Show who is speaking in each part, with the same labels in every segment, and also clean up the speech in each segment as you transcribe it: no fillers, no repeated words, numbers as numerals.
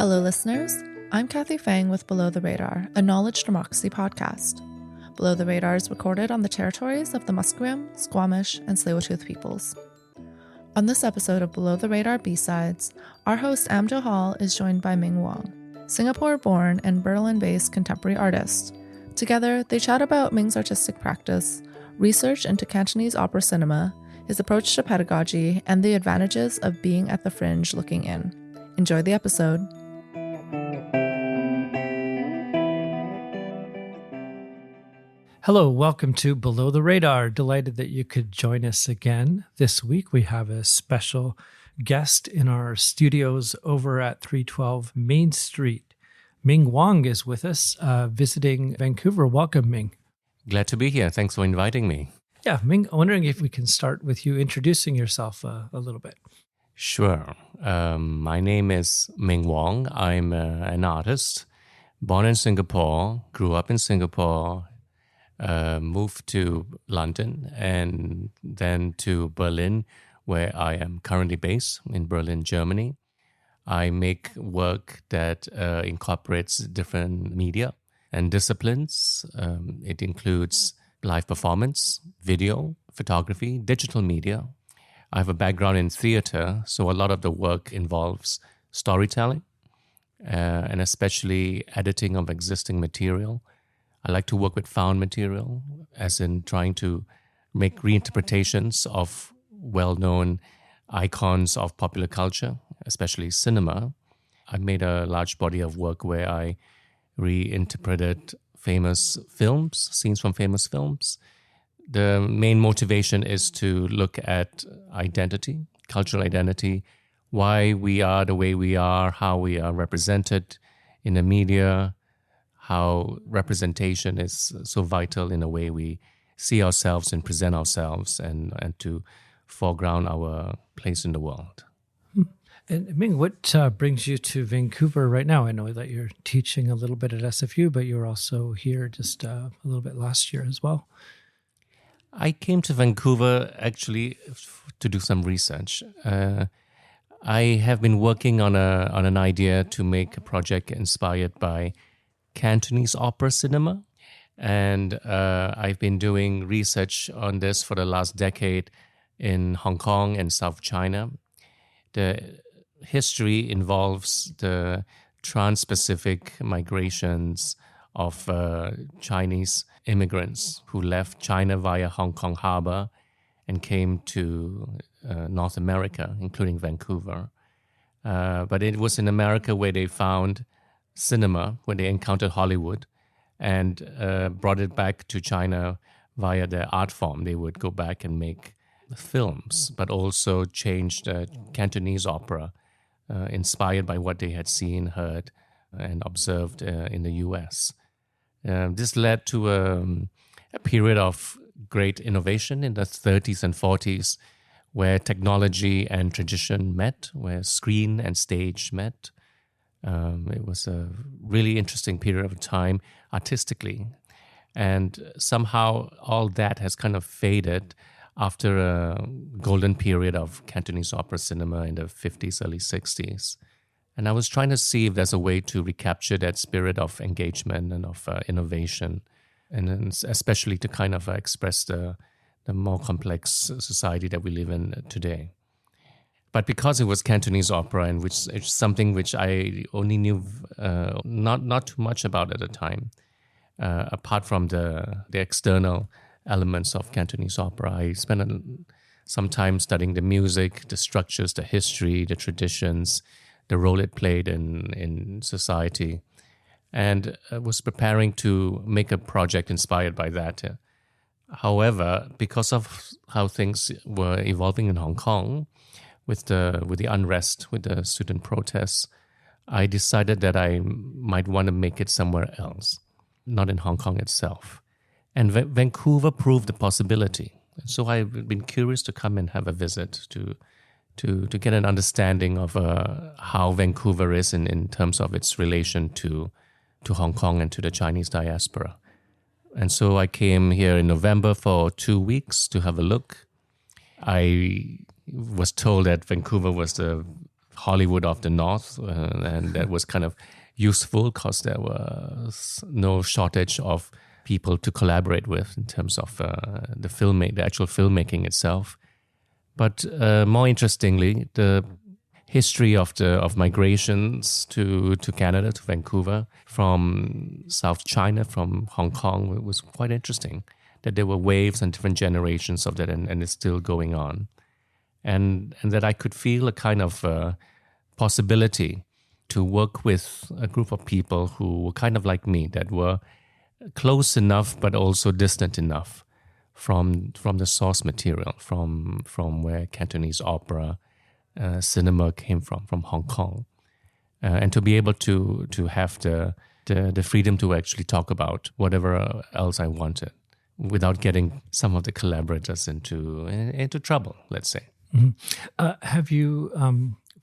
Speaker 1: Hello, listeners. I'm Kathy Fang with Below the Radar, a knowledge democracy podcast. Below the Radar is recorded on the territories of the Musqueam, Squamish, and Tsleil-Waututh peoples. On this episode of Below the Radar B-Sides, our host Am Johal is joined by Ming Wong, Singapore-born and Berlin-based contemporary artist. Together, they chat about Ming's artistic practice, research into Cantonese opera cinema, his approach to pedagogy, and the advantages of being at the fringe looking in. Enjoy the episode.
Speaker 2: Hello, welcome to Below the Radar. Delighted that you could join us again. This week we have a special guest in our studios over at 312 Main Street. Ming Wong is with us, visiting Vancouver. Welcome, Ming.
Speaker 3: Glad to be here. Thanks for inviting me.
Speaker 2: Yeah, Ming, I'm wondering if we can start with you introducing yourself a little bit.
Speaker 3: Sure. My name is Ming Wong. I'm an artist, born in Singapore, grew up in Singapore, moved to London and then to Berlin, where I am currently based in Berlin, Germany. I make work that incorporates different media and disciplines. It includes live performance, video, photography, digital media. I have a background in theater, so a lot of the work involves storytelling and especially editing of existing material. I like to work with found material, as in trying to make reinterpretations of well-known icons of popular culture, especially cinema. I made a large body of work where I reinterpreted famous films, scenes from famous films. The main motivation is to look at identity, cultural identity, why we are the way we are, how we are represented in the media, how representation is so vital in the way we see ourselves and present ourselves and to foreground our place in the world.
Speaker 2: And Ming, what brings you to Vancouver right now? I know that you're teaching a little bit at SFU, but you're also here just a little bit last year as well.
Speaker 3: I came to Vancouver actually to do some research. I have been working on an idea to make a project inspired by Cantonese Opera cinema. And I've been doing research on this for the last decade in Hong Kong and South China. The history involves the trans-Pacific migrations of Chinese immigrants who left China via Hong Kong harbor and came to North America, including Vancouver. But it was in America where they found cinema, where they encountered Hollywood and brought it back to China via their art form. They would go back and make films, but also changed Cantonese opera, inspired by what they had seen, heard, and observed in the US. This led to a period of great innovation in the 30s and 40s, where technology and tradition met, where screen and stage met. It was a really interesting period of time artistically. And somehow all that has kind of faded after a golden period of Cantonese opera cinema in the 50s, early 60s. And I was trying to see if there's a way to recapture that spirit of engagement and of innovation, and especially to kind of express the more complex society that we live in today. But because it was Cantonese opera, and which is something which I only knew not too much about at the time, apart from the external elements of Cantonese opera, I spent some time studying the music, the structures, the history, the traditions, the role it played in society, and was preparing to make a project inspired by that. However, because of how things were evolving in Hong Kong, with the unrest, with the student protests, I decided that I might want to make it somewhere else, not in Hong Kong itself. And Vancouver proved the possibility. So I've been curious to come and have a visit to get an understanding of how Vancouver is in terms of its relation to Hong Kong and to the Chinese diaspora. And so I came here in November for 2 weeks to have a look. I was told that Vancouver was the Hollywood of the North, and that was kind of useful because there was no shortage of people to collaborate with in terms of the actual filmmaking itself. But more interestingly, the history of migrations to Canada, to Vancouver, from South China, from Hong Kong, was quite interesting. That there were waves and different generations of that, and it's still going on. And that I could feel a kind of possibility to work with a group of people who were kind of like me, that were close enough but also distant enough from the source material, from where Cantonese opera, cinema came from Hong Kong, and to be able to have the freedom to actually talk about whatever else I wanted, without getting some of the collaborators into trouble, let's say.
Speaker 2: Mm-hmm. Have you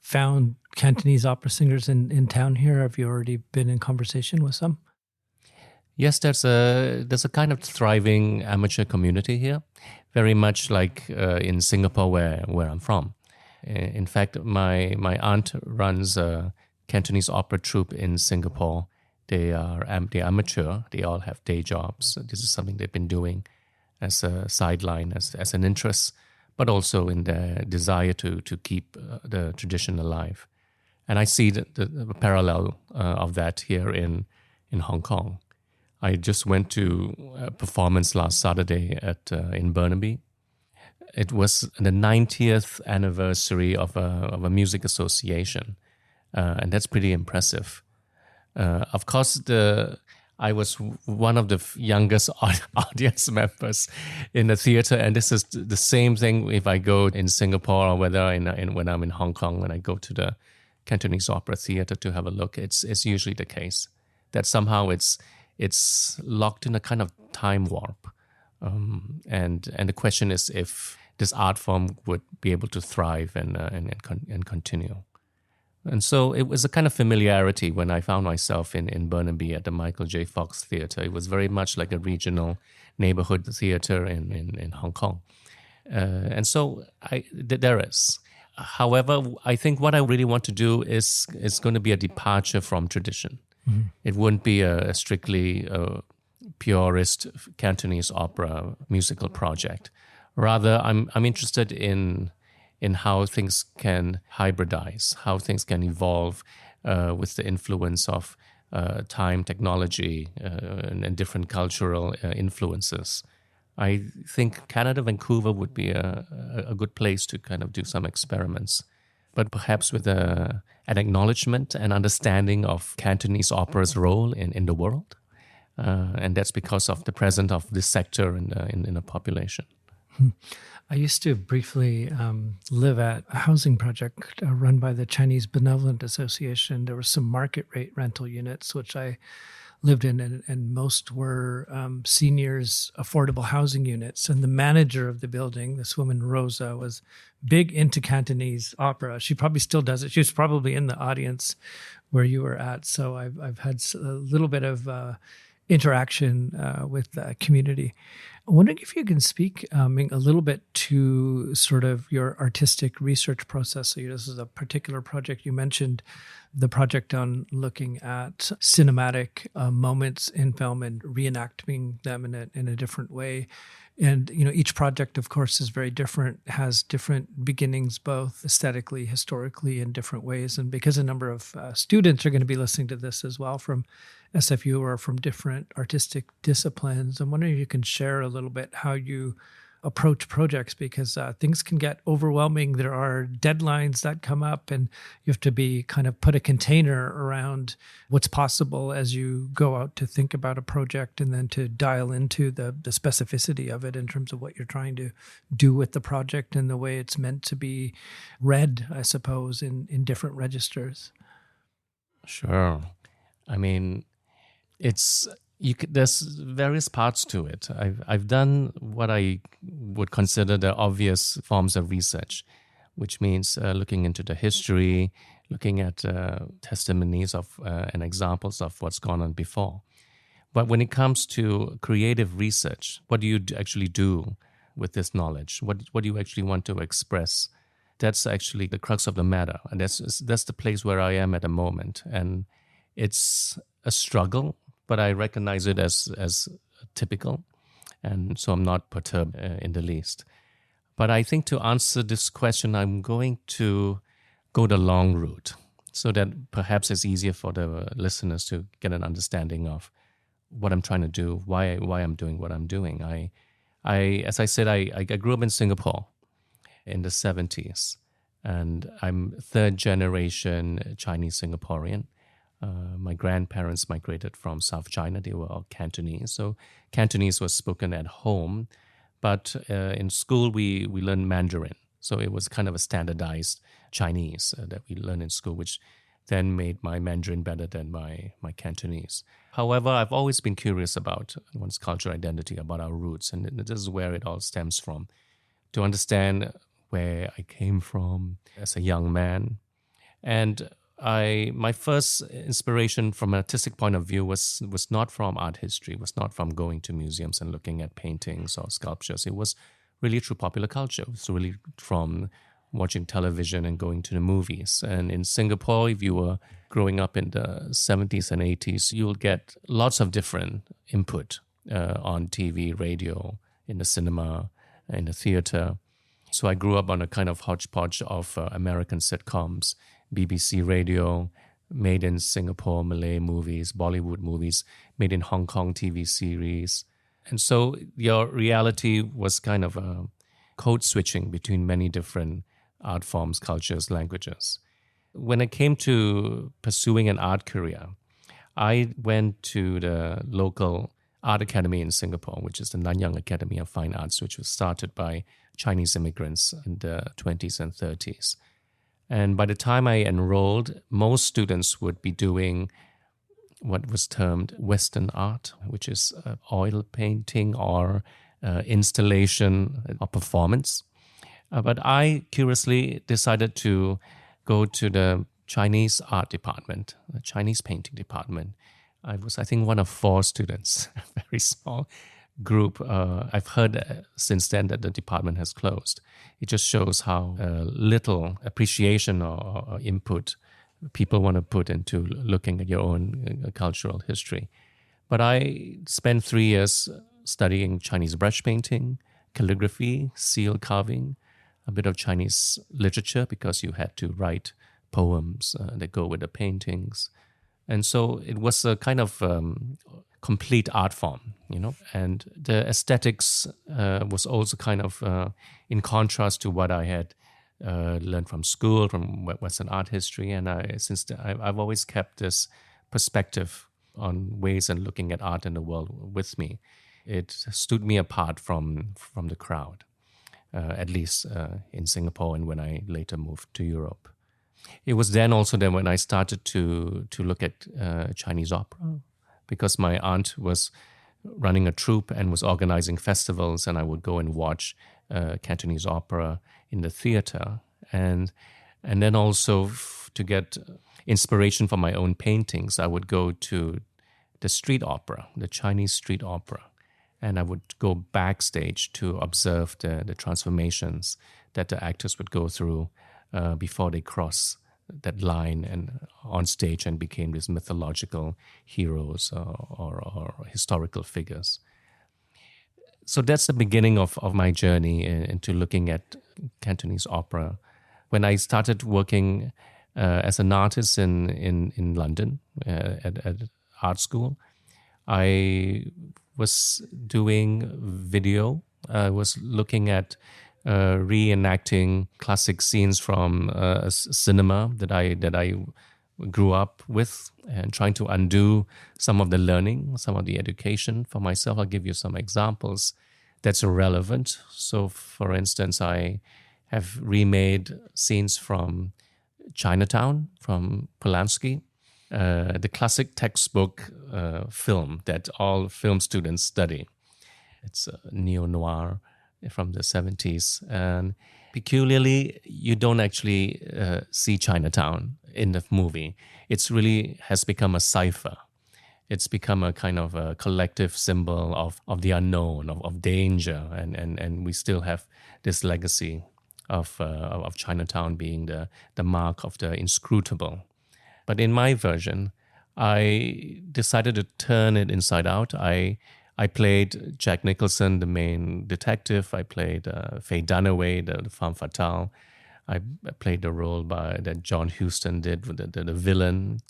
Speaker 2: found Cantonese opera singers in town here? Have you already been in conversation with some?
Speaker 3: Yes, there's a kind of thriving amateur community here, very much like in Singapore, where I'm from. In fact, my aunt runs a Cantonese opera troupe in Singapore. They're amateur. They all have day jobs. This is something they've been doing as a sideline, as an interest, but also in their desire to keep the tradition alive. And I see the parallel of that here in Hong Kong. I just went to a performance last Saturday in Burnaby. It was the 90th anniversary of a music association, and that's pretty impressive. Of course, I was one of the youngest audience members in the theater, and this is the same thing if I go in Singapore or whether when I'm in Hong Kong, when I go to the Cantonese Opera Theater to have a look. It's usually the case that somehow it's locked in a kind of time warp, and the question is if this art form would be able to thrive and continue. And so it was a kind of familiarity when I found myself in Burnaby at the Michael J. Fox Theatre. It was very much like a regional neighborhood theatre in Hong Kong. And so there is. However, I think what I really want to do is going to be a departure from tradition. Mm-hmm. It wouldn't be a strictly purist Cantonese opera musical project. Rather, I'm interested in how things can hybridize, how things can evolve with the influence of time, technology, and different cultural influences. I think Canada, Vancouver would be a good place to kind of do some experiments, but perhaps with an acknowledgement and understanding of Cantonese opera's role in the world. And that's because of the presence of this sector in the population.
Speaker 2: I used to briefly live at a housing project run by the Chinese Benevolent Association. There were some market rate rental units, which I lived in, and most were seniors' affordable housing units. And the manager of the building, this woman, Rosa, was big into Cantonese opera. She probably still does it. She was probably in the audience where you were at. So I've had a little bit of interaction with the community. I'm wondering if you can speak, Ming, a little bit to sort of your artistic research process. So this is a particular project. You mentioned the project on looking at cinematic moments in film and reenacting them in a different way. And, each project, of course, is very different, has different beginnings, both aesthetically, historically, in different ways. And because a number of students are going to be listening to this as well from SFU or from different artistic disciplines, I'm wondering if you can share a little bit how you approach projects, because things can get overwhelming. There are deadlines that come up, and you have to be kind of put a container around what's possible as you go out to think about a project, and then to dial into the specificity of it in terms of what you're trying to do with the project and the way it's meant to be read, I suppose, in different registers.
Speaker 3: Sure. I mean, there's various parts to it. I've done what I would consider the obvious forms of research, which means looking into the history, looking at testimonies of and examples of what's gone on before. But when it comes to creative research, what do you actually do with this knowledge? What do you actually want to express that's actually the crux of the matter. And that's the place where I am at the moment. And it's a struggle, but I recognize it as typical. And so I'm not perturbed in the least. But I think to answer this question, I'm going to go the long route so that perhaps it's easier for the listeners to get an understanding of what I'm trying to do, why I'm doing what I'm doing. As I said, I grew up in Singapore in the 70s, and I'm third generation Chinese Singaporean. My grandparents migrated from South China. They were all Cantonese. So Cantonese was spoken at home, but in school we learned Mandarin. So it was kind of a standardized Chinese that we learned in school, which then made my Mandarin better than my Cantonese. However, I've always been curious about one's cultural identity, about our roots, and this is where it all stems from. To understand where I came from as a young man. And my first inspiration from an artistic point of view was not from art history, was not from going to museums and looking at paintings or sculptures. It was really through popular culture. It was really from watching television and going to the movies. And in Singapore, if you were growing up in the 70s and 80s, you'll get lots of different input on TV, radio, in the cinema, in the theater. So I grew up on a kind of hodgepodge of American sitcoms, BBC radio, made in Singapore, Malay movies, Bollywood movies, made in Hong Kong TV series. And so your reality was kind of a code switching between many different art forms, cultures, languages. When it came to pursuing an art career, I went to the local art academy in Singapore, which is the Nanyang Academy of Fine Arts, which was started by Chinese immigrants in the 20s and 30s. And by the time I enrolled, most students would be doing what was termed Western art, which is oil painting or installation or performance. But I curiously decided to go to the Chinese art department, the Chinese painting department. I was, I think, one of 4 students, a very small group. I've heard since then that the department has closed. It just shows how little appreciation or input people want to put into looking at your own cultural history. But I spent 3 years studying Chinese brush painting, calligraphy, seal carving, a bit of Chinese literature because you had to write poems that go with the paintings. And so it was a kind of complete art form, and the aesthetics was also kind of in contrast to what I had learned from school, from Western art history. And I've always kept this perspective on ways and looking at art in the world with me. It stood me apart from the crowd, at least in Singapore and when I later moved to Europe. It was then also then when I started to look at Chinese opera, because my aunt was running a troupe and was organizing festivals, and I would go and watch Cantonese opera in the theater. And then also to get inspiration for my own paintings, I would go to the street opera, the Chinese street opera. And I would go backstage to observe the transformations that the actors would go through before they cross that line and on stage and became these mythological heroes or historical figures. So that's the beginning of my journey into looking at Cantonese opera. When I started working as an artist in London at art school, I was doing video. I was looking at reenacting classic scenes from cinema that I grew up with, and trying to undo some of the learning, some of the education for myself. I'll give you some examples that's relevant. So, for instance, I have remade scenes from Chinatown, from Polanski, the classic textbook film that all film students study. It's a neo-noir from the 70s. And peculiarly, you don't actually see Chinatown in the movie. It's really has become a cipher. It's become a kind of a collective symbol of the unknown, of danger. And we still have this legacy of Chinatown being the mark of the inscrutable. But in my version, I decided to turn it inside out. I played Jack Nicholson, the main detective. I played Faye Dunaway, the femme fatale. I played the role that John Huston did with the villain,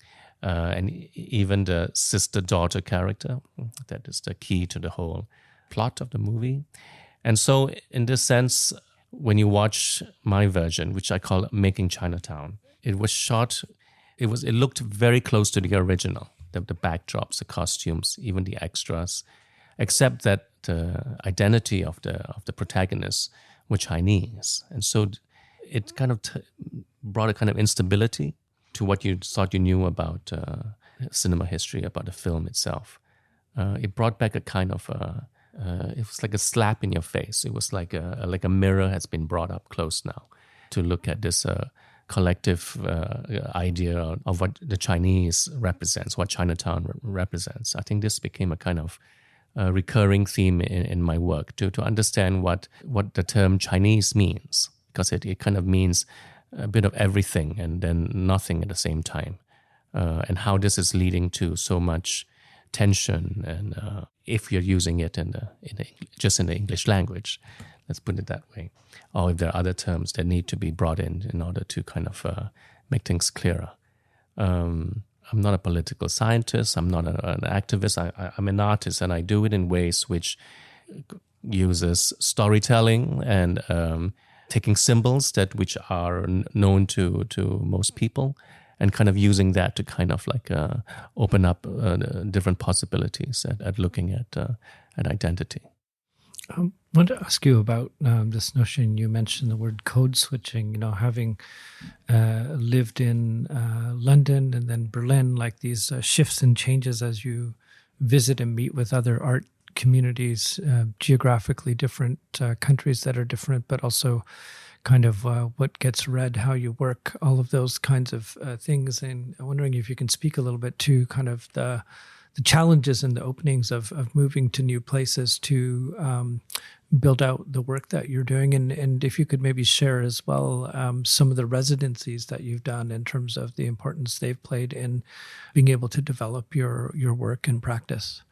Speaker 3: and even the sister-daughter character. That is the key to the whole plot of the movie. And so, in this sense, when you watch my version, which I call Making Chinatown, it was shot. It looked very close to the original. The backdrops, the costumes, even the extras, except that the identity of the protagonists were Chinese, and so it kind of brought a kind of instability to what you thought you knew about cinema history, about the film itself. It brought back a kind of it was like a slap in your face. It was like a mirror has been brought up close now to look at this collective idea of what the Chinese represents, what Chinatown represents. I think this became a kind of recurring theme in my work to understand what the term Chinese means, because it kind of means a bit of everything and then nothing at the same time, and how this is leading to so much tension, and if you're using it just in the English language, let's put it that way, or if there are other terms that need to be brought in order to kind of make things clearer. I'm not a political scientist. I'm not an activist. I'm an artist, and I do it in ways which uses storytelling and taking symbols which are known to most people, and kind of using that to kind of like open up different possibilities at looking at identity.
Speaker 2: I want to ask you about this notion. You mentioned the word code switching, having lived in London and then Berlin, like these shifts and changes as you visit and meet with other art communities, geographically different countries that are different, but also kind of what gets read, how you work, all of those kinds of things. And I'm wondering if you can speak a little bit to kind of the challenges and the openings of moving to new places to build out the work that you're doing. And if you could maybe share as well some of the residencies that you've done in terms of the importance they've played in being able to develop your work and practice.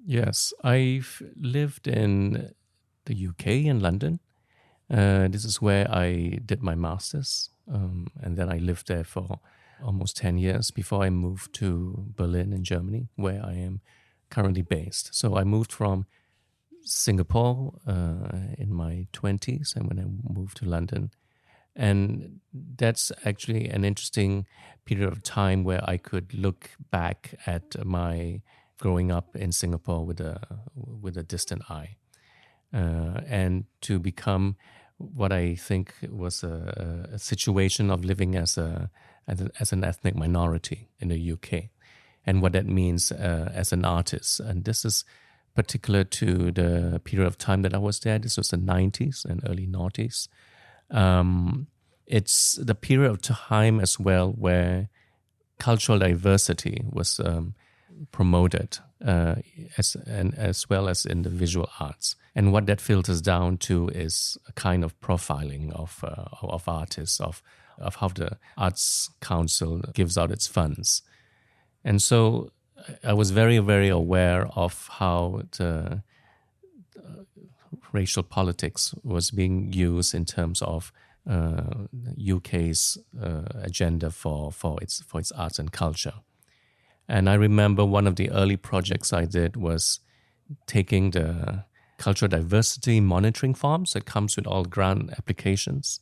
Speaker 3: Yes, I've lived in the UK, in London. This is where I did my master's, and then I lived there for almost 10 years before I moved to Berlin in Germany, where I am currently based. So I moved from Singapore in my 20s, and when I moved to London. And that's actually an interesting period of time where I could look back at my growing up in Singapore with a distant eye, and to become what I think was a situation of living as an ethnic minority in the UK, and what that means as an artist. And this is particular to the period of time that I was there. This was the 90s and early noughties. It's the period of time as well where cultural diversity was promoted, as well as in the visual arts. And what that filters down to is a kind of profiling of artists, of how the Arts Council gives out its funds. And so I was very, very aware of how the racial politics was being used in terms of UK's agenda for its arts and culture. And I remember one of the early projects I did was taking the cultural diversity monitoring forms that comes with all grant applications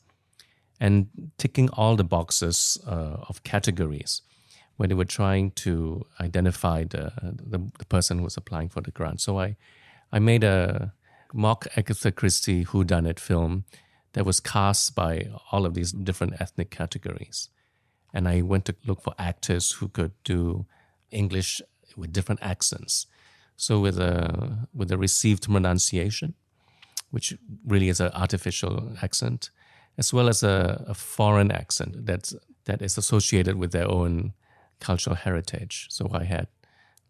Speaker 3: and ticking all the boxes of categories where they were trying to identify the person who was applying for the grant. So I made a mock Agatha Christie whodunit film that was cast by all of these different ethnic categories. And I went to look for actors who could do English with different accents. So with a received pronunciation, which really is an artificial accent, as well as a foreign accent that is associated with their own cultural heritage. So I had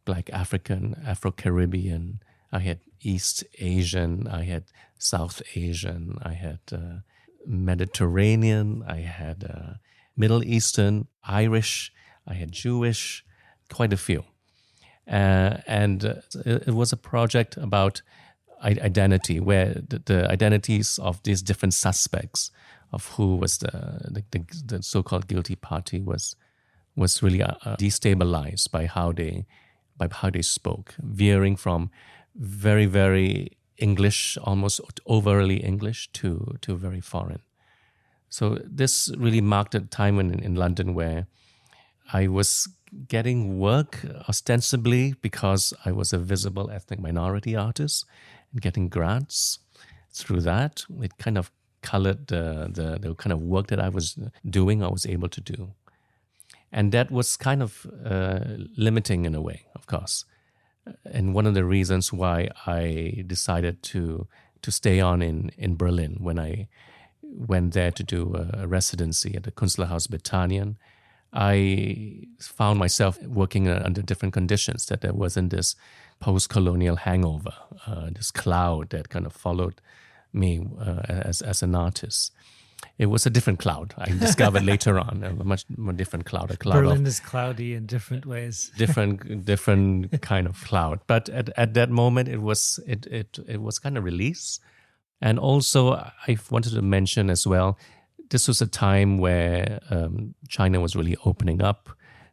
Speaker 3: Black African, Afro-Caribbean, I had East Asian, I had South Asian, I had Mediterranean, I had Middle Eastern, Irish, I had Jewish, quite a few. And it was a project about identity, where the identities of these different suspects of who was the so-called guilty party was really destabilized by how they spoke, veering from very, very English, almost overly English, to very foreign. So this really marked a time in London where I was getting work ostensibly because I was a visible ethnic minority artist and getting grants through that. It kind of colored the kind of work that I was doing, I was able to do. And that was kind of limiting in a way, of course. And one of the reasons why I decided to stay on in Berlin when I went there to do a residency at the Künstlerhaus Bethanien, I found myself working under different conditions, that there wasn't this post-colonial hangover, this cloud that kind of followed me as an artist. It was a different cloud. I discovered later on, a much more different cloud. A cloud
Speaker 2: Berlin is cloudy in different ways.
Speaker 3: different kind of cloud. But at that moment, it was kind of release. And also, I wanted to mention as well, this was a time where China was really opening up.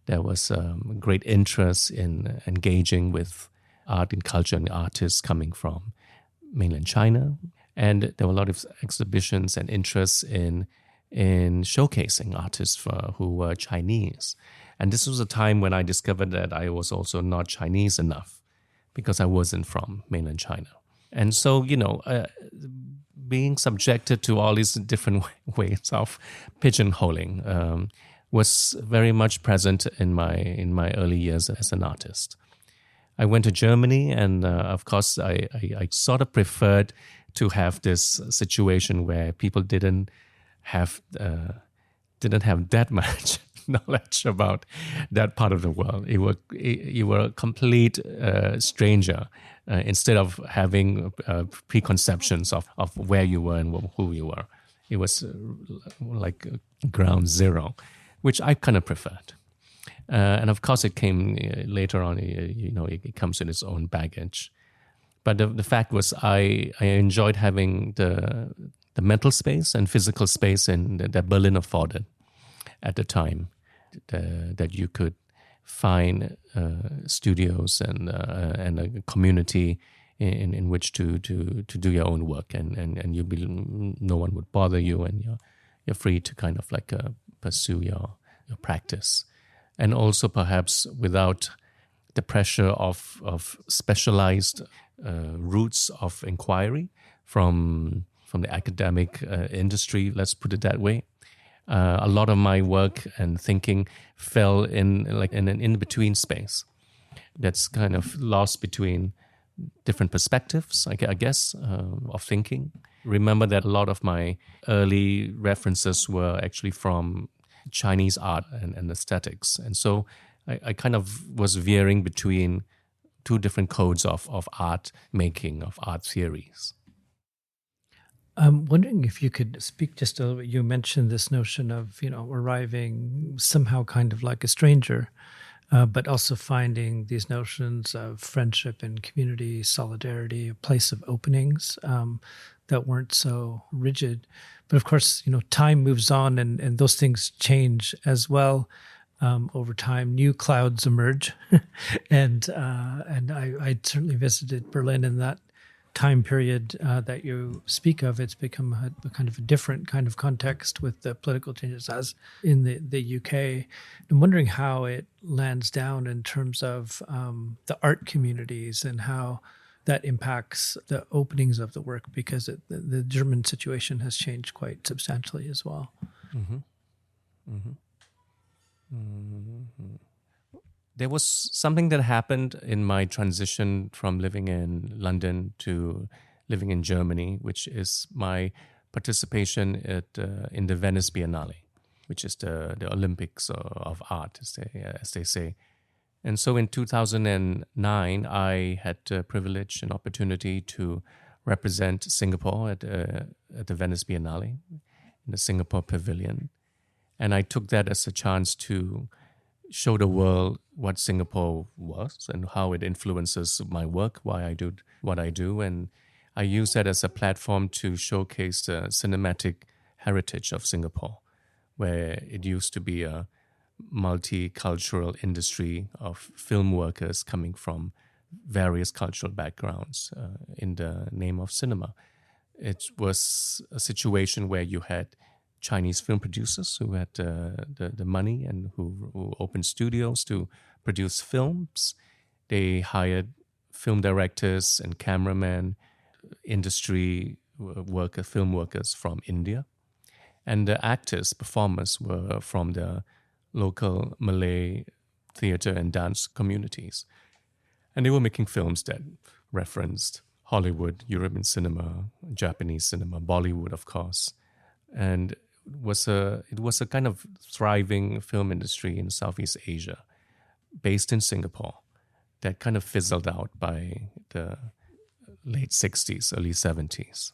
Speaker 3: There was great interest in engaging with art and culture and artists coming from mainland China. And there were a lot of exhibitions and interests in showcasing artists who were Chinese. And this was a time when I discovered that I was also not Chinese enough because I wasn't from mainland China. And so, being subjected to all these different ways of pigeonholing was very much present in my early years as an artist. I went to Germany, and of course, I sort of preferred to have this situation where people didn't have that much knowledge about that part of the world. You were a complete stranger instead of having preconceptions of where you were and who you were. It was like ground zero, which I kind of preferred. And of course, it came later on. It comes with its own baggage. But the fact was, I enjoyed having the mental space and physical space that Berlin afforded at the time. That you could find studios and a community in which to do your own work, and no one would bother you, and you're free to kind of like pursue your practice, and also perhaps without the pressure of specialized routes of inquiry from the academic industry. Let's put it that way. A lot of my work and thinking fell in an in-between space that's kind of lost between different perspectives, I guess, of thinking. Remember that a lot of my early references were actually from Chinese art and aesthetics. And so I kind of was veering between two different codes of art making, of art theories.
Speaker 2: I'm wondering if you could speak just a little bit. You mentioned this notion of, arriving somehow kind of like a stranger, but also finding these notions of friendship and community, solidarity, a place of openings that weren't so rigid. But of course, time moves on and those things change as well. Over time, new clouds emerge. and I certainly visited Berlin in that time period that you speak of. It's become a kind of a different kind of context with the political changes as in the UK. I'm wondering how it lands down in terms of the art communities and how that impacts the openings of the work, because the German situation has changed quite substantially as well.
Speaker 3: Mm-hmm. Mm-hmm. Mm-hmm. There was something that happened in my transition from living in London to living in Germany, which is my participation in the Venice Biennale, which is the Olympics of art, as they say. And so in 2009, I had the privilege and opportunity to represent Singapore at the Venice Biennale in the Singapore Pavilion. And I took that as a chance to show the world what Singapore was and how it influences my work, why I do what I do. And I use that as a platform to showcase the cinematic heritage of Singapore, where it used to be a multicultural industry of film workers coming from various cultural backgrounds in the name of cinema. It was a situation where you had Chinese film producers who had the money and who opened studios to produce films. They hired film directors and cameramen, industry workers, film workers from India. And the actors, performers were from the local Malay theater and dance communities. And they were making films that referenced Hollywood, European cinema, Japanese cinema, Bollywood, of course. And it was a kind of thriving film industry in Southeast Asia, based in Singapore, that kind of fizzled out by the late 60s, early 70s.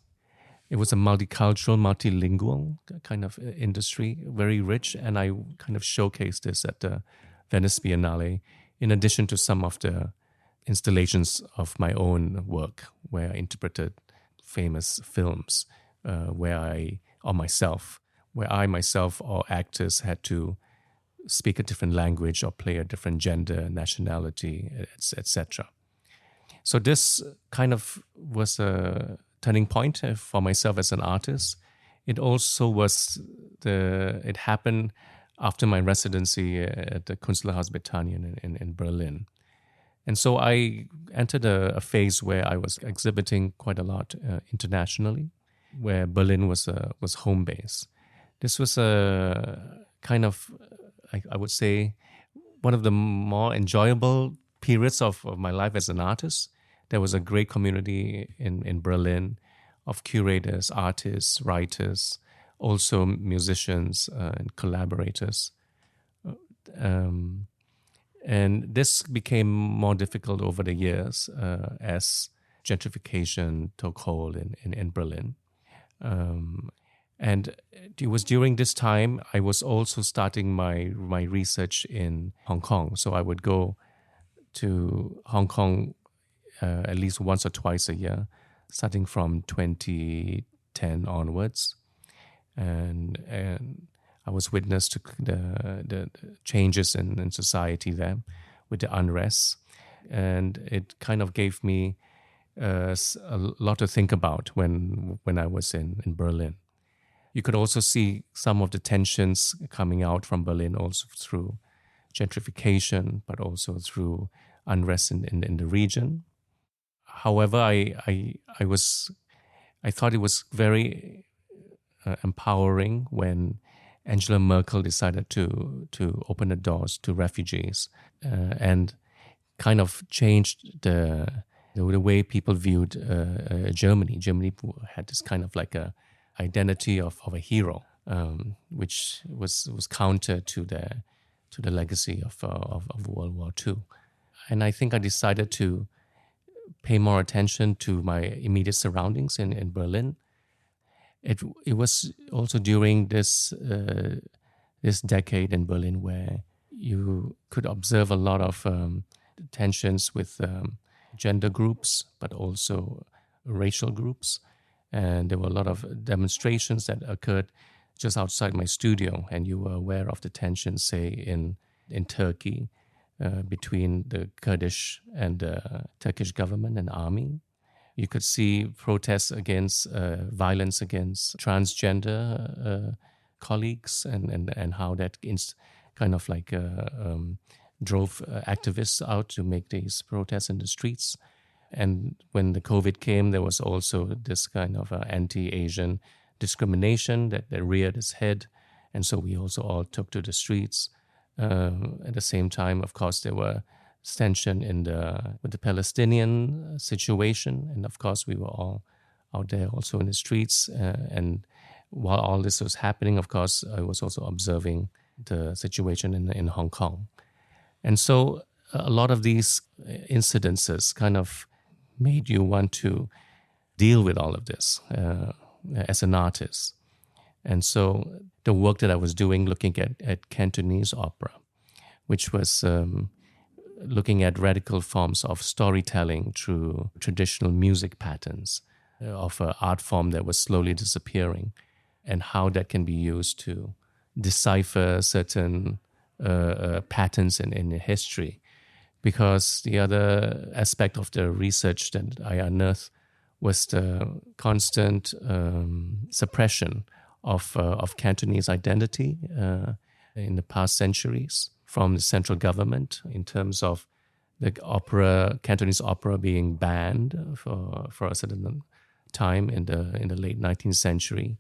Speaker 3: It was a multicultural, multilingual kind of industry, very rich, and I kind of showcased this at the Venice Biennale, in addition to some of the installations of my own work, where I interpreted famous films, where I myself or actors had to speak a different language or play a different gender, nationality, etc. So this kind of was a turning point for myself as an artist. It also was it happened after my residency at the Kunstlerhaus Britannien in Berlin. And so I entered a phase where I was exhibiting quite a lot internationally, where Berlin was home base. This was a kind of, I would say, one of the more enjoyable periods of my life as an artist. There was a great community in Berlin of curators, artists, writers, also musicians and collaborators. And this became more difficult over the years as gentrification took hold in Berlin. And it was during this time I was also starting my research in Hong Kong. So I would go to Hong Kong at least once or twice a year, starting from 2010 onwards. And I was witness to the changes in society there with the unrest. And it kind of gave me a lot to think about when I was in Berlin. You could also see some of the tensions coming out from Berlin also through gentrification, but also through unrest in the region. However, I thought it was very empowering when Angela Merkel decided to open the doors to refugees and kind of changed the way people viewed Germany. Germany had this kind of like a identity of a hero, which was counter to the legacy of World War II. And I think I decided to pay more attention to my immediate surroundings in Berlin. It was also during this decade in Berlin where you could observe a lot of tensions with gender groups, but also racial groups. And there were a lot of demonstrations that occurred just outside my studio. And you were aware of the tensions, say, in Turkey, between the Kurdish and the Turkish government and army. You could see protests against violence against transgender colleagues and how that kind of like drove activists out to make these protests in the streets. And when the COVID came, there was also this kind of anti-Asian discrimination that reared its head. And so we also all took to the streets. At the same time, of course, there were tension with the Palestinian situation. And of course, we were all out there also in the streets. And while all this was happening, of course, I was also observing the situation in Hong Kong. And so a lot of these incidences kind of made you want to deal with all of this as an artist. And so the work that I was doing, looking at Cantonese opera, which was looking at radical forms of storytelling through traditional music patterns of an art form that was slowly disappearing, and how that can be used to decipher certain patterns in history. Because the other aspect of the research that I unearthed was the constant suppression of Cantonese identity in the past centuries from the central government, in terms of the Cantonese opera being banned for a certain time in the late 19th century,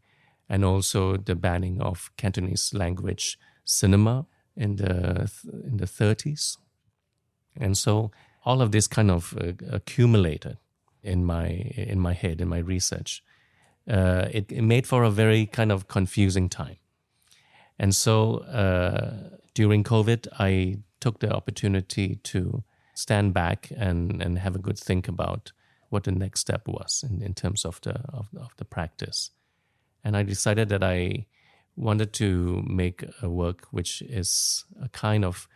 Speaker 3: and also the banning of Cantonese language cinema in the 30s. And so all of this kind of accumulated in my head, in my research. It made for a very kind of confusing time. And so during COVID, I took the opportunity to stand back and have a good think about what the next step was in terms of the practice. And I decided that I wanted to make a work which is a kind of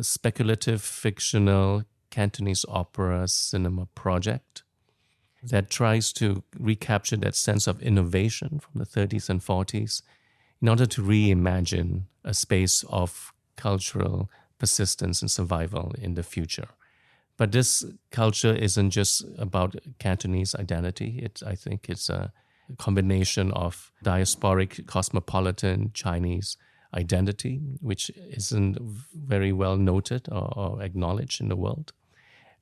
Speaker 3: speculative, fictional Cantonese opera cinema project that tries to recapture that sense of innovation from the 30s and 40s in order to reimagine a space of cultural persistence and survival in the future. But this culture isn't just about Cantonese identity. I think it's a combination of diasporic, cosmopolitan Chinese identity, which isn't very well noted or acknowledged in the world,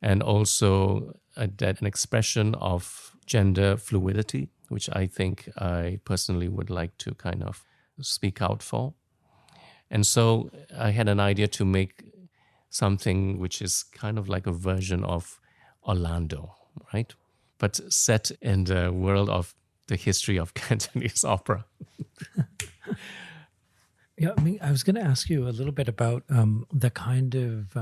Speaker 3: and also an expression of gender fluidity, which I think I personally would like to kind of speak out for. And so I had an idea to make something which is kind of like a version of Orlando, right? But set in the world of the history of Cantonese opera.
Speaker 2: Yeah, I was going to ask you a little bit about the kind of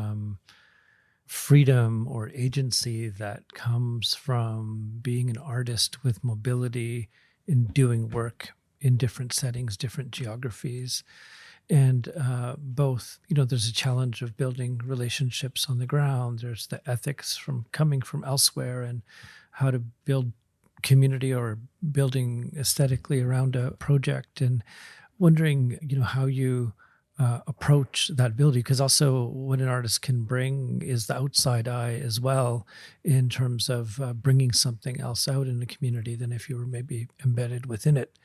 Speaker 2: freedom or agency that comes from being an artist with mobility in doing work in different settings, different geographies. And both, there's a challenge of building relationships on the ground. There's the ethics from coming from elsewhere and how to build community or building aesthetically around a project. And wondering, how you approach that ability, because also what an artist can bring is the outside eye as well, in terms of bringing something else out in the community than if you were maybe embedded within it,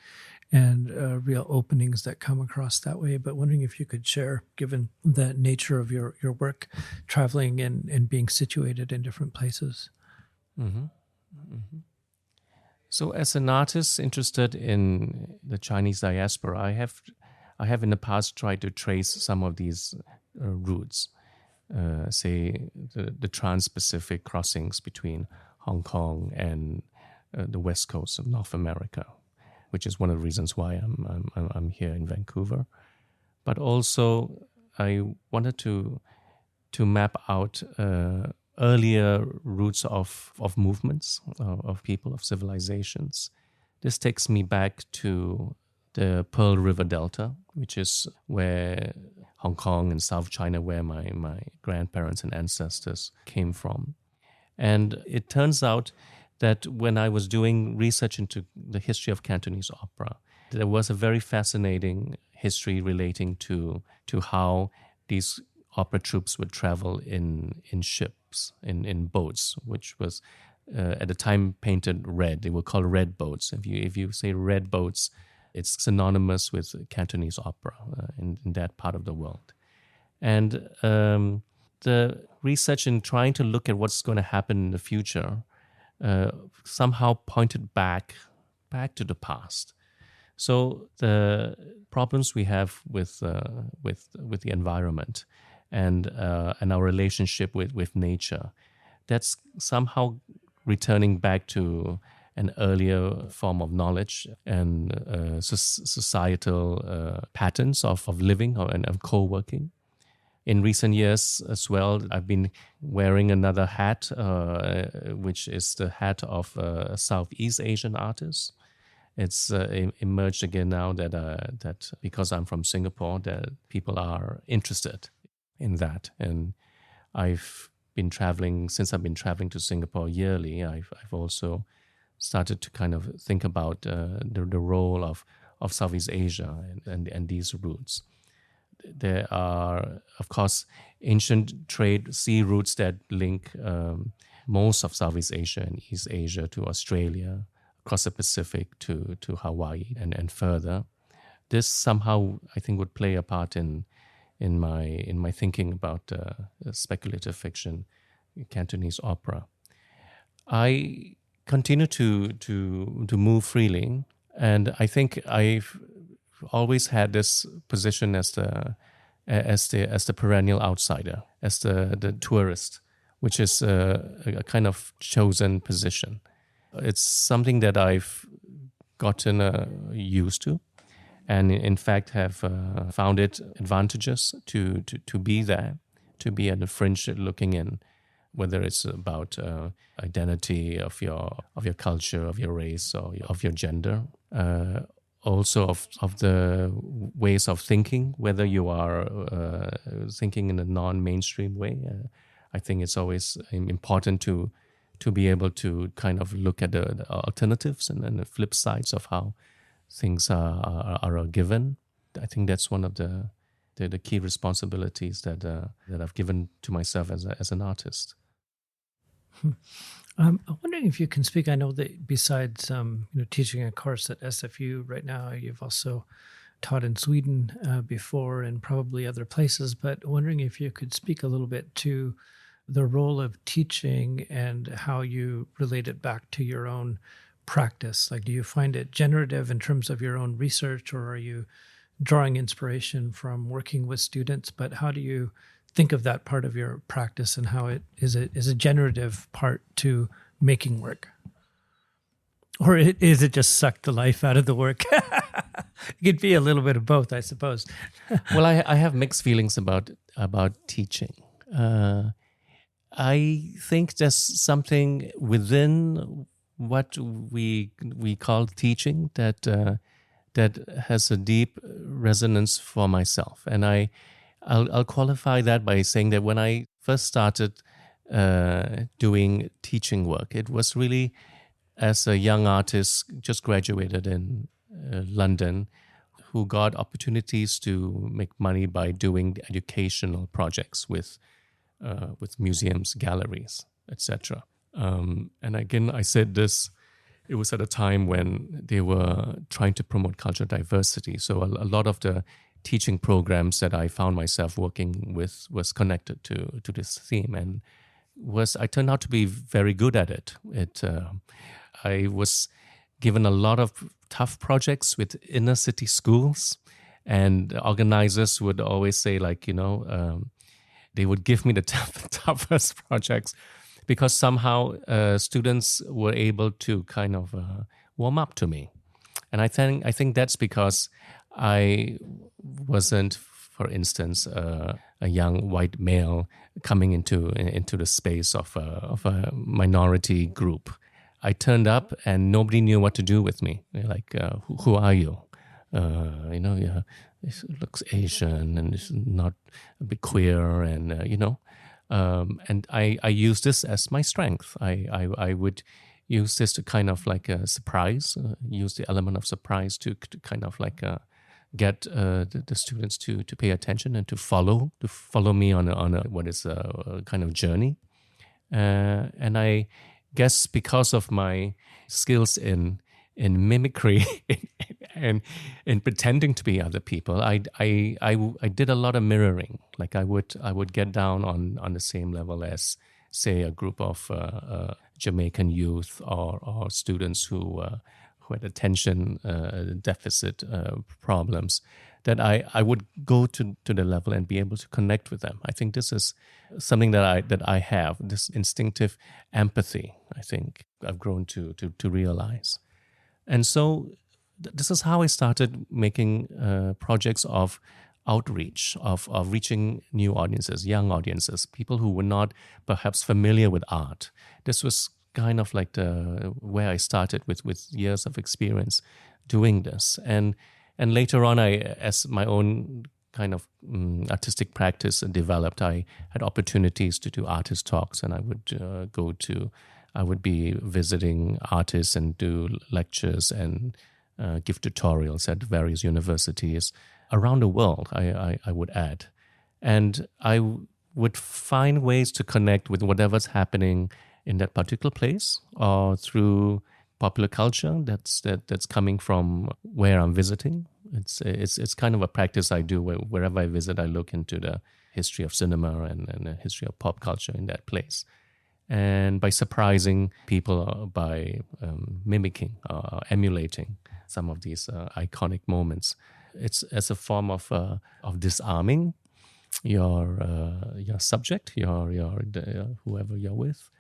Speaker 2: and real openings that come across that way. But wondering if you could share, given the nature of your work, traveling and being situated in different places.
Speaker 3: Mm-hmm. Mm-hmm. So as an artist interested in the Chinese diaspora, I have in the past tried to trace some of these routes, say the trans-Pacific crossings between Hong Kong and the west coast of North America, which is one of the reasons why I'm here in Vancouver. But also I wanted to map out earlier routes of movements, of people, of civilizations. This takes me back to the Pearl River Delta, which is where Hong Kong and South China, where my grandparents and ancestors came from. And it turns out that when I was doing research into the history of Cantonese opera, there was a very fascinating history relating to how these opera troupes would travel in ships, in boats, which was at the time painted red. They were called red boats. If you say red boats, it's synonymous with Cantonese opera in that part of the world. And the research in trying to look at what's going to happen in the future somehow pointed back to the past. So the problems we have with the environment and our relationship with nature, that's somehow returning back to an earlier form of knowledge and societal patterns of living and of co-working. In recent years as well, I've been wearing another hat, which is the hat of a Southeast Asian artist. It's emerged again now that because I'm from Singapore, that people are interested in that. And I've been traveling, since I've been traveling to Singapore yearly, I've also started to kind of think about the role of Southeast Asia and these roots. There are, of course, ancient trade sea routes that link most of Southeast Asia and East Asia to Australia, across the Pacific to Hawaii and further. This somehow, I think, would play a part in my thinking about speculative fiction, Cantonese opera. I continue to move freely, and I think I've always had this position as the perennial outsider, as the tourist, which is a kind of chosen position. It's something that I've gotten used to, and in fact have found it advantageous to be there, to be at the fringe looking in, whether it's about identity of your culture, of your race, or of your gender. Also of the ways of thinking, whether you are thinking in a non-mainstream way. I think it's always important to be able to kind of look at the alternatives and the flip sides of how things are given. I think that's one of the key responsibilities that I've given to myself as an artist.
Speaker 2: I'm wondering if you can speak. I know that besides teaching a course at SFU right now, you've also taught in Sweden before and probably other places, but wondering if you could speak a little bit to the role of teaching and how you relate it back to your own practice. Like, do you find it generative in terms of your own research, or are you drawing inspiration from working with students? But how do you think of that part of your practice, and how it is a generative part to making work? Or is it just suck the life out of the work? It could be a little bit of both, I suppose.
Speaker 3: Well, I have mixed feelings about teaching. I think there's something within what we call teaching that has a deep resonance for myself, and I'll qualify that by saying that when I first started doing teaching work, it was really as a young artist just graduated in London, who got opportunities to make money by doing educational projects with museums, galleries, etc. And again, I said this, it was at a time when they were trying to promote cultural diversity. So a lot of the teaching programs that I found myself working with was connected to this theme, and I turned out to be very good at it. I was given a lot of tough projects with inner city schools, and organizers would always say, they would give me the toughest projects because somehow students were able to kind of warm up to me. And I think that's because I wasn't, for instance, a young white male coming into the space of a minority group. I turned up and nobody knew what to do with me. Like, who are you? It looks Asian and it's not a bit queer, and and I use this as my strength. I would use this to kind of like a surprise, use the element of surprise to kind of like get the students to pay attention and to follow me on a what is a kind of journey. And I guess because of my skills in mimicry and in pretending to be other people, I did a lot of mirroring. Like I would get down on the same level as, say, a group of Jamaican youth or students who had attention deficit problems, that I would go to the level and be able to connect with them. I think this is something that I have, this instinctive empathy. I think I've grown to realize. And so this is how I started making projects of outreach, of reaching new audiences, young audiences, people who were not perhaps familiar with art. This was kind of like where I started with years of experience doing this. And later on, as my own kind of artistic practice developed, I had opportunities to do artist talks, and I would be visiting artists and do lectures and give tutorials at various universities around the world, I would add. And I would find ways to connect with whatever's happening in that particular place, or through popular culture that's coming from where I'm visiting. It's kind of a practice I do wherever I visit. I look into the history of cinema and the history of pop culture in that place, and by surprising people, by mimicking or emulating some of these iconic moments, it's as a form of disarming your subject, your whoever you're with.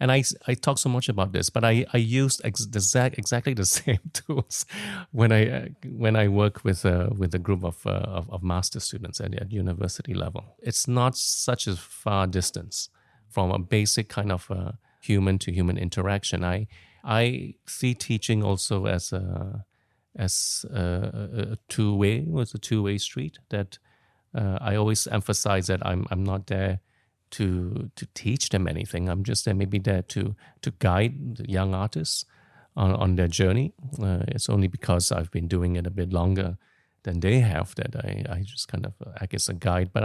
Speaker 3: And I talk so much about this, but I used exactly the same tools when I work with a group of master students at university level. It's not such a far distance from a basic kind of human to human interaction. I see teaching also as a two-way street. That I always emphasize that I'm not there to teach them anything. I'm just maybe there to guide the young artists on their journey. It's only because I've been doing it a bit longer than they have that I just kind of act as a guide. But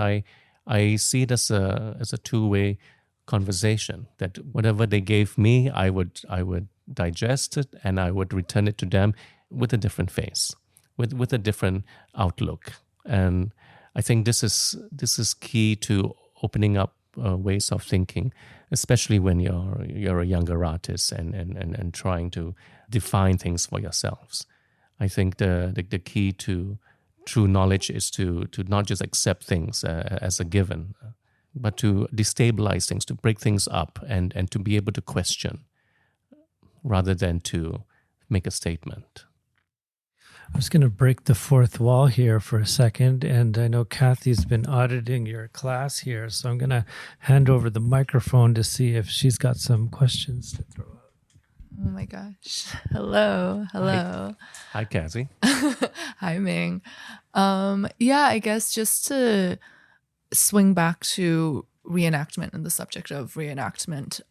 Speaker 3: I see it as a two-way conversation, that whatever they gave me, I would digest it and I would return it to them with a different face, with a different outlook. And I think this is key to opening up ways of thinking, especially when you're a younger artist and trying to define things for yourselves. I think the key to true knowledge is to not just accept things as a given, but to destabilize things, to break things up, and to be able to question rather than to make a statement.
Speaker 2: I was going to break the fourth wall here for a second, and I know Kathy's been auditing your class here, so I'm going to hand over the microphone to see if she's got some questions to throw out.
Speaker 1: Oh my gosh. Hello.
Speaker 3: Hi, Kathy.
Speaker 1: Hi, Ming. I guess just to swing back to reenactment and the subject of reenactment,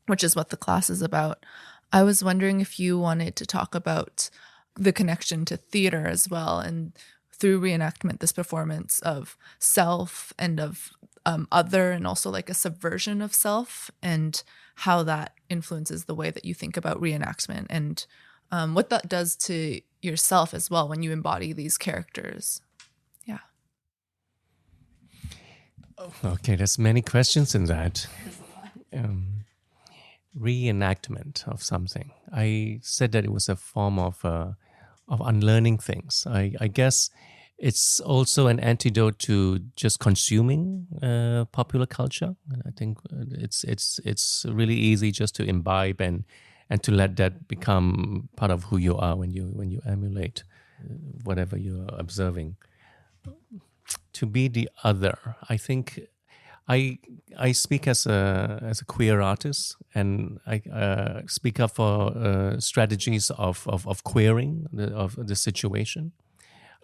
Speaker 1: which is what the class is about, I was wondering if you wanted to talk about the connection to theater as well, and through reenactment, this performance of self and of other, and also like a subversion of self, and how that influences the way that you think about reenactment, and what that does to yourself as well when you embody these characters. Yeah.
Speaker 3: Okay, there's many questions in that. Reenactment of something. I said that it was a form of unlearning things. I guess it's also an antidote to just consuming popular culture. I think it's really easy just to imbibe and to let that become part of who you are when you emulate whatever you're observing. To be the other, I think I speak as a queer artist, and I speak up for strategies of queering of the situation.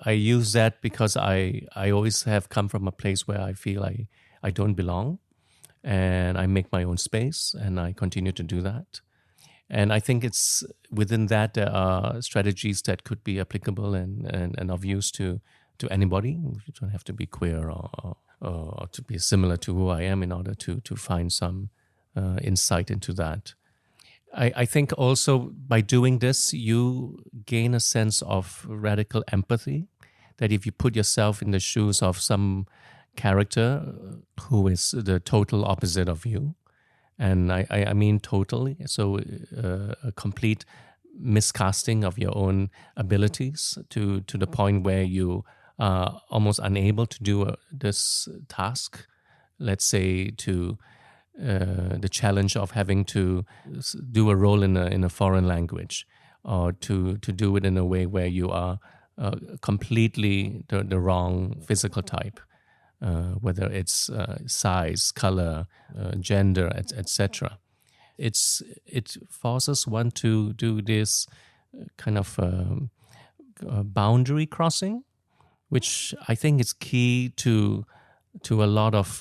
Speaker 3: I use that because I always have come from a place where I feel I don't belong, and I make my own space, and I continue to do that. And I think it's within that there are strategies that could be applicable and of use to anybody. You don't have to be queer or to be similar to who I am in order to find some insight into that. I think also by doing this, you gain a sense of radical empathy, that if you put yourself in the shoes of some character who is the total opposite of you, and I mean totally, so a complete miscasting of your own abilities to the point where you are almost unable to do this task, let's say to the challenge of having to do a role in a foreign language, or to do it in a way where you are completely the wrong physical type, whether it's size, color, gender, etc. It forces one to do this kind of boundary crossing, which I think is key to a lot of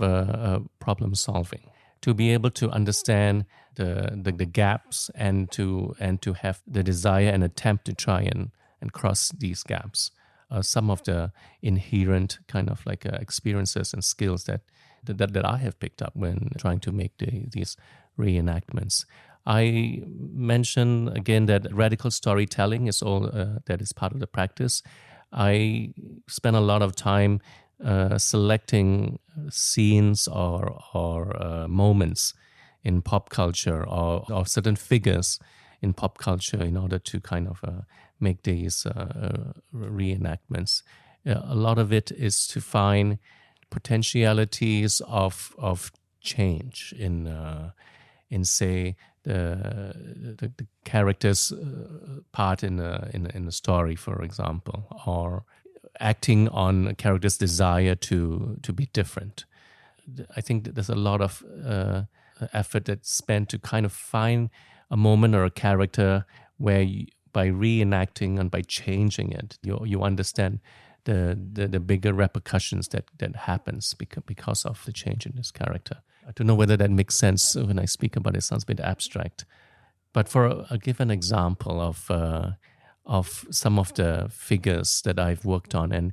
Speaker 3: problem solving. To be able to understand the gaps and to have the desire and attempt to try and cross these gaps. Some of the inherent kind of like experiences and skills that I have picked up when trying to make these reenactments. I mentioned again that radical storytelling is all that is part of the practice. I spent a lot of time selecting scenes or moments in pop culture or certain figures in pop culture in order to kind of make these reenactments. A lot of it is to find potentialities of change in say the character's part in the story, for example, or acting on a character's desire to be different. I think that there's a lot of effort that's spent to kind of find a moment or a character where by reenacting and by changing it, you understand the bigger repercussions that happens because of the change in this character. I don't know whether that makes sense when I speak about it. It sounds a bit abstract. But I'll give an example of some of the figures that I've worked on, and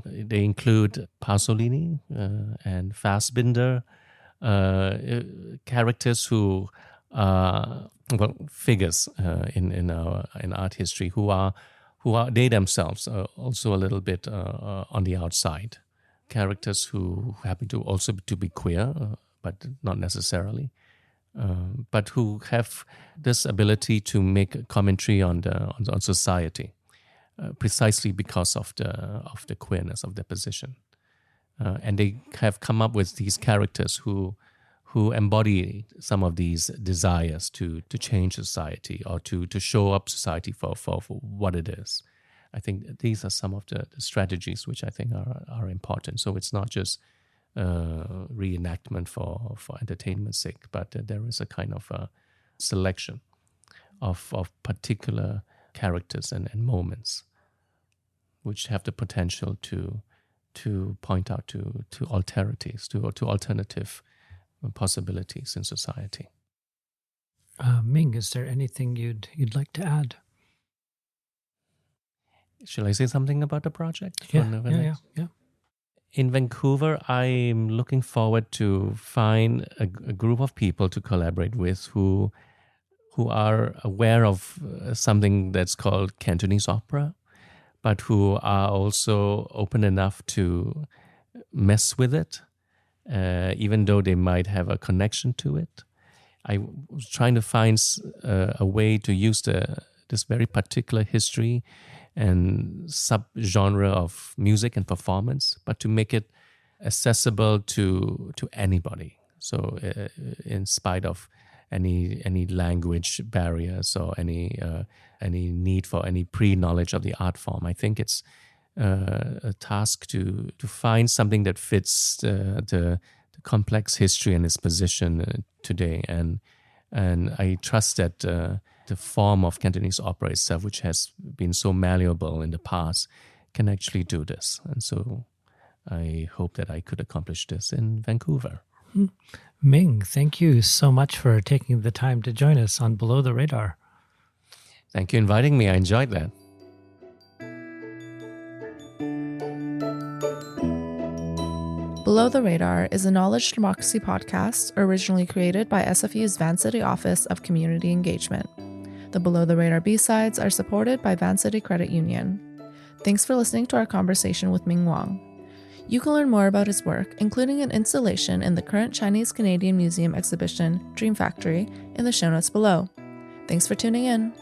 Speaker 3: they include Pasolini and Fassbinder, characters who are figures in art history who are they themselves also a little bit on the outside. Characters who happen to also to be queer, but not necessarily. But who have this ability to make a commentary on society, precisely because of the queerness of their position, and they have come up with these characters who embody some of these desires to change society or to show up society for what it is. I think these are some of the strategies which I think are important. So it's not just reenactment for entertainment's sake, but there is a kind of a selection of particular characters and moments which have the potential to point out to alterities, to alternative possibilities in society.
Speaker 2: Ming, is there anything you'd like to add?
Speaker 3: Shall I say something about the project?
Speaker 2: Yeah.
Speaker 3: In Vancouver, I'm looking forward to find a group of people to collaborate with who are aware of something that's called Cantonese Opera, but who are also open enough to mess with it, even though they might have a connection to it. I was trying to find a way to use this very particular history and subgenre of music and performance, but to make it accessible to anybody. So, in spite of any language barriers or any need for any pre-knowledge of the art form, I think it's a task to find something that fits the complex history and its position today, and I trust that the form of Cantonese opera itself, which has been so malleable in the past, can actually do this. And so I hope that I could accomplish this in Vancouver.
Speaker 2: Ming, thank you so much for taking the time to join us on Below the Radar.
Speaker 3: Thank you for inviting me. I enjoyed that.
Speaker 1: Below the Radar is a knowledge democracy podcast originally created by SFU's Vancity Office of Community Engagement. The Below the Radar B-sides are supported by Vancity Credit Union. Thanks for listening to our conversation with Ming Wong. You can learn more about his work, including an installation in the current Chinese-Canadian Museum exhibition, Dream Factory, in the show notes below. Thanks for tuning in.